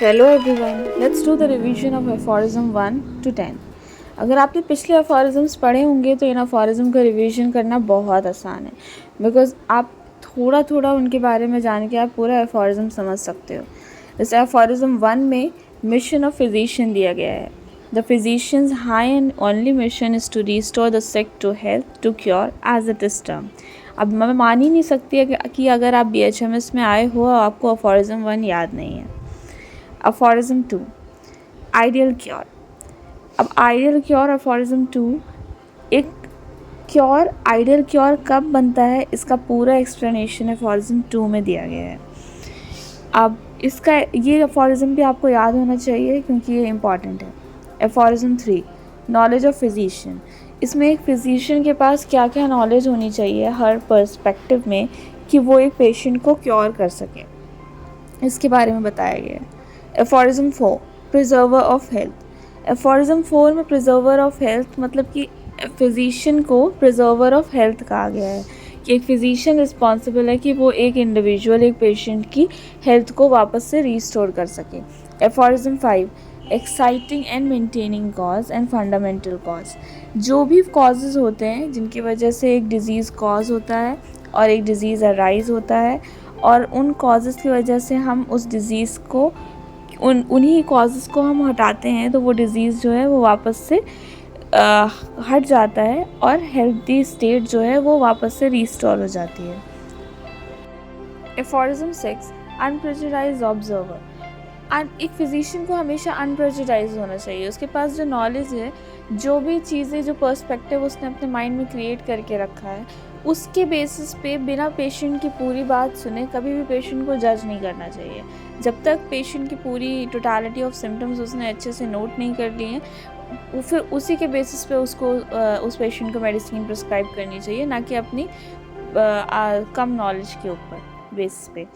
Hello everyone, let's do the revision of aphorism 1 to 10। अगर आपने पिछले एफोरिज्म्स पढ़े होंगे तो इन एफोरिज्म का रिवीजन करना बहुत आसान है, बिकॉज आप थोड़ा थोड़ा उनके बारे में जान के आप पूरा एफोरिज्म समझ सकते हो। जैसे एफोरिज्म 1 में मिशन ऑफ फिजिशियन दिया गया है। The physicians high and only mission is to restore the sick to health to cure as it is term. अब मैं मान ही नहीं सकती है कि अगर आप BHMS में आए हो और आपको एफोरिज्म 1 याद नहीं है। Aphorism 2 ideal cure. अब आइडियल क्योर अफोरिज्म 2, एक क्योर आइडियल क्योर कब बनता है इसका पूरा एक्सप्लेनेशन अफोरिज्म 2 में दिया गया है। अब इसका ये अफोरिज्म भी आपको याद होना चाहिए क्योंकि ये इम्पॉर्टेंट है। Aphorism 3 knowledge of physician. इसमें एक फिजिशियन के पास क्या क्या नॉलेज होनी चाहिए हर पर्सपेक्टिव में कि वो एक पेशेंट को क्योर कर सके, इसके बारे में बताया गया है। Aphorism 4 preserver of health. Aphorism 4 में प्रिजर्वर ऑफ हेल्थ मतलब कि फिजिशियन को प्रिजर्वर ऑफ हेल्थ कहा गया है कि एक फिजिशियन रिस्पॉन्सिबल है कि वो एक इंडिविजुअल एक पेशेंट की हेल्थ को वापस से रीस्टोर कर सके। Aphorism 5 exciting and maintaining cause and fundamental cause. जो भी कॉजेज़ होते हैं जिनकी वजह से एक डिज़ीज़ कॉज होता है और एक डिज़ीज़ अराइज होता है, और उन कॉजेज़ की वजह से हम उस डिज़ीज़ को उन्हीं कॉजेज़ को हम हटाते हैं तो वो डिज़ीज़ जो है वो वापस से हट जाता है और हेल्दी स्टेट जो है वो वापस से रीस्टोर हो जाती है। Aphorism 6 unprejudiced observer. एक फिजिशियन को हमेशा अनप्रेजुडाइज होना चाहिए। उसके पास जो नॉलेज है, जो भी चीज़ें, जो पर्सपेक्टिव उसने अपने माइंड में क्रिएट करके रखा है, उसके बेसिस पे बिना पेशेंट की पूरी बात सुने कभी भी पेशेंट को जज नहीं करना चाहिए। जब तक पेशेंट की पूरी टोटालिटी ऑफ सिम्टम्स उसने अच्छे से नोट नहीं कर लिए हैं, फिर उसी के बेसिस पे उसको उस पेशेंट को मेडिसिन प्रिस्क्राइब करनी चाहिए, ना कि अपनी कम नॉलेज के ऊपर बेसिस पे।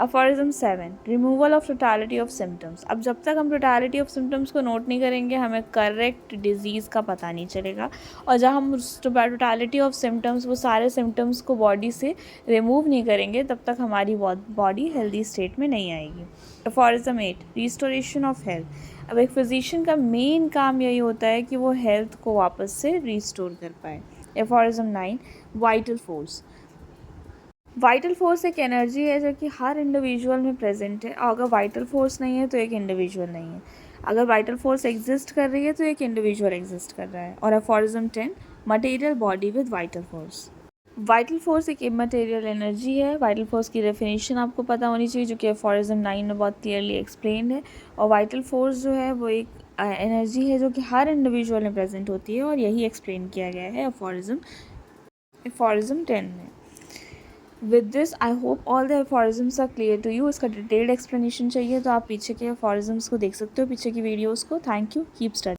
Aphorism 7 removal of totality of symptoms. अब जब तक हम टोटालिटी ऑफ सिम्टम्स को नोट नहीं करेंगे हमें करेक्ट डिजीज़ का पता नहीं चलेगा, और जब हम टोटालिटी ऑफ सिम्टम्स, वो सारे सिम्टम्स को बॉडी से रिमूव नहीं करेंगे तब तक हमारी बॉडी हेल्दी स्टेट में नहीं आएगी। Aphorism 8 restoration of health. अब एक फिजिशियन का मेन काम यही होता है कि वो हेल्थ को वापस से रिस्टोर कर पाए। Aphorism 9 vital force. Vital force एक एनर्जी है जो कि हर इंडिविजुअल में प्रेजेंट है, और अगर वाइटल फोर्स नहीं है तो एक इंडिविजुअल नहीं है। अगर वाइटल फोर्स एग्जिस्ट कर रही है तो एक इंडिविजुअल एग्जिस्ट कर रहा है। और aphorism 10 material body with vital force. Vital force एक इमटेरियल एनर्जी है। वाइटल फोर्स की डेफिनेशन आपको पता होनी चाहिए जो कि अफोरिज्म 9 में बहुत क्लियरली एक्सप्लेन्ड है। और वाइटल फोर्स जो है वो एक एनर्जी है जो कि हर इंडिविजुअल में प्रेजेंट होती है, और यही एक्सप्लेन किया गया है अफोरिज्म 10 में। With this I hope all the aphorisms are clear to you. इसका डिटेल्ड एक्सप्लेनेशन चाहिए तो आप पीछे के एफोरिज्म्स को देख सकते हो, पीछे की वीडियोज़ को। Thank you, keep study.